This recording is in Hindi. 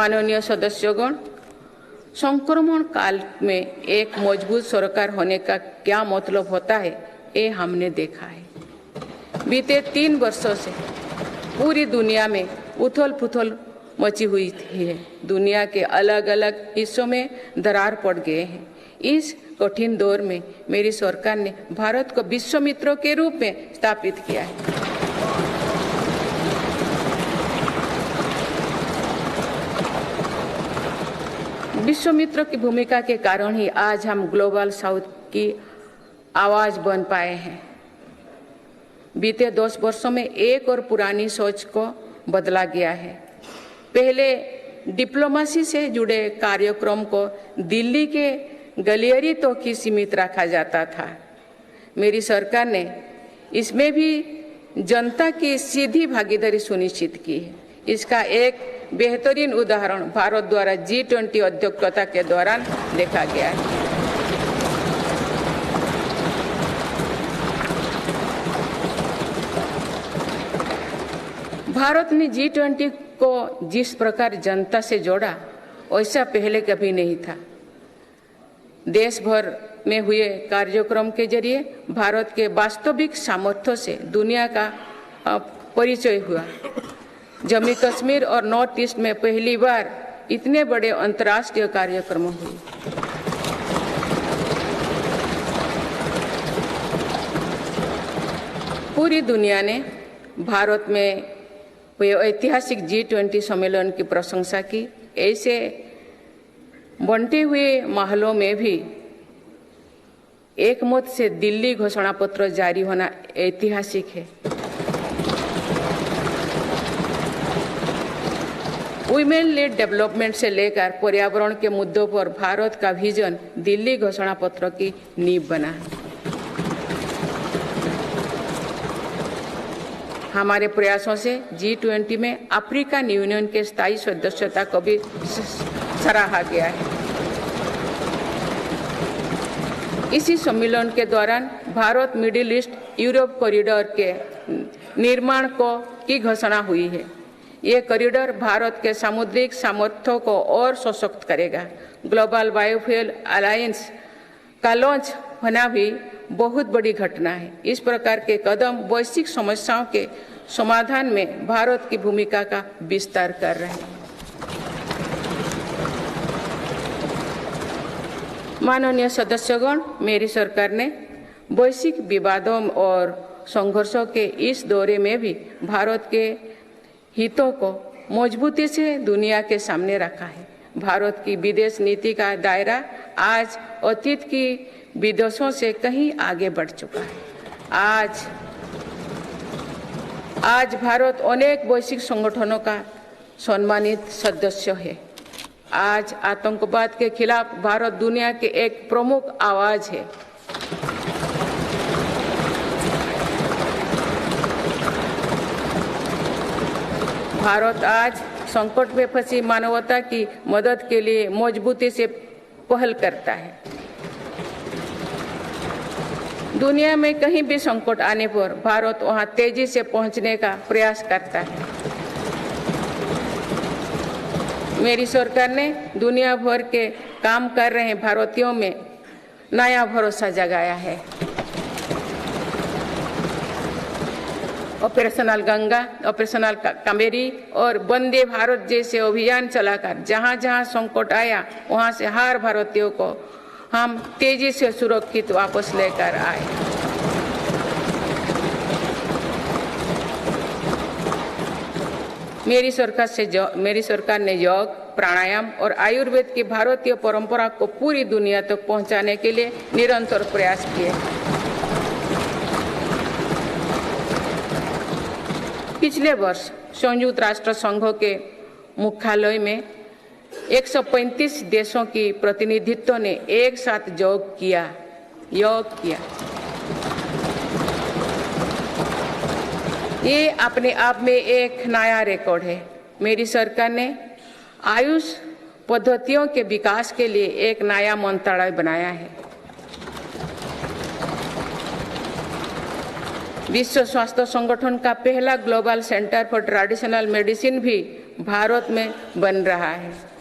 माननीय सदस्यगण, संक्रमण काल में एक मजबूत सरकार होने का क्या मतलब होता है, ये हमने देखा है। बीते 3 वर्षों से पूरी दुनिया में उथल-पुथल मची हुई है। दुनिया के अलग अलग हिस्सों में दरार पड़ गए हैं। इस कठिन दौर में मेरी सरकार ने भारत को विश्व मित्र के रूप में स्थापित किया है। विश्व मित्र की भूमिका के कारण ही आज हम ग्लोबल साउथ की आवाज बन पाए हैं। बीते 10 वर्षों में एक और पुरानी सोच को बदला गया है। पहले डिप्लोमेसी से जुड़े कार्यक्रम को दिल्ली के गलियारे तक ही सीमित रखा जाता था। मेरी सरकार ने इसमें भी जनता की सीधी भागीदारी सुनिश्चित की है। इसका एक बेहतरीन उदाहरण भारत द्वारा G20 अध्यक्षता के दौरान देखा गया है। भारत ने G20 को जिस प्रकार जनता से जोड़ा, वैसा पहले कभी नहीं था। देश भर में हुए कार्यक्रम के जरिए भारत के वास्तविक सामर्थ्य से दुनिया का परिचय हुआ। जम्मू कश्मीर और नॉर्थ ईस्ट में पहली बार इतने बड़े अंतर्राष्ट्रीय कार्यक्रम हुए। पूरी दुनिया ने भारत में हुए ऐतिहासिक G20 सम्मेलन की प्रशंसा की। ऐसे बंटे हुए माहौलों में भी एक मत से दिल्ली घोषणा पत्र जारी होना ऐतिहासिक है। वुमेन लेड डेवलपमेंट से लेकर पर्यावरण के मुद्दों पर भारत का विजन दिल्ली घोषणा पत्र की नींव बना है। हमारे प्रयासों से G20 में अफ्रीकन यूनियन के स्थायी सदस्यता को भी सराहा गया है। इसी सम्मेलन के दौरान Bharat middle east Europe corridor के निर्माण की घोषणा हुई है। ये कॉरिडोर भारत के सामुद्रिक सामर्थ्य को और सशक्त करेगा। ग्लोबल बायोफ्यूल अलायंस का लॉन्च होना भी बहुत बड़ी घटना है। इस प्रकार के कदम वैश्विक समस्याओं के समाधान में भारत की भूमिका का विस्तार कर रहे हैं। माननीय सदस्यगण, मेरी सरकार ने वैश्विक विवादों और संघर्षों के इस दौरे में भी भारत के हितों को मजबूती से दुनिया के सामने रखा है। भारत की विदेश नीति का दायरा आज अतीत की विदेशों से कहीं आगे बढ़ चुका है। आज भारत अनेक वैश्विक संगठनों का सम्मानित सदस्य है। आज आतंकवाद के खिलाफ भारत दुनिया के एक प्रमुख आवाज है। भारत आज संकट में फंसी मानवता की मदद के लिए मजबूती से पहल करता है। दुनिया में कहीं भी संकट आने पर भारत वहां तेजी से पहुंचने का प्रयास करता है। मेरी सरकार ने दुनिया भर के काम कर रहे भारतीयों में नया भरोसा जगाया है। ऑपरेशनल गंगा, ऑपरेशनल कावेरी और वंदे भारत जैसे अभियान चलाकर जहां जहां संकट आया वहां से हर भारतीयों को हम तेजी से सुरक्षित वापस लेकर आए। मेरी सरकार ने योग, प्राणायाम और आयुर्वेद की भारतीय परंपरा को पूरी दुनिया तक पहुंचाने के लिए निरंतर प्रयास किए। पिछले वर्ष संयुक्त राष्ट्र संघ के मुख्यालय में 135 देशों की प्रतिनिधित्व ने एक साथ योग किया। ये अपने आप में एक नया रिकॉर्ड है। मेरी सरकार ने आयुष पद्धतियों के विकास के लिए एक नया मंत्रालय बनाया है। विश्व स्वास्थ्य संगठन का पहला global centre for traditional medicine भी भारत में बन रहा है।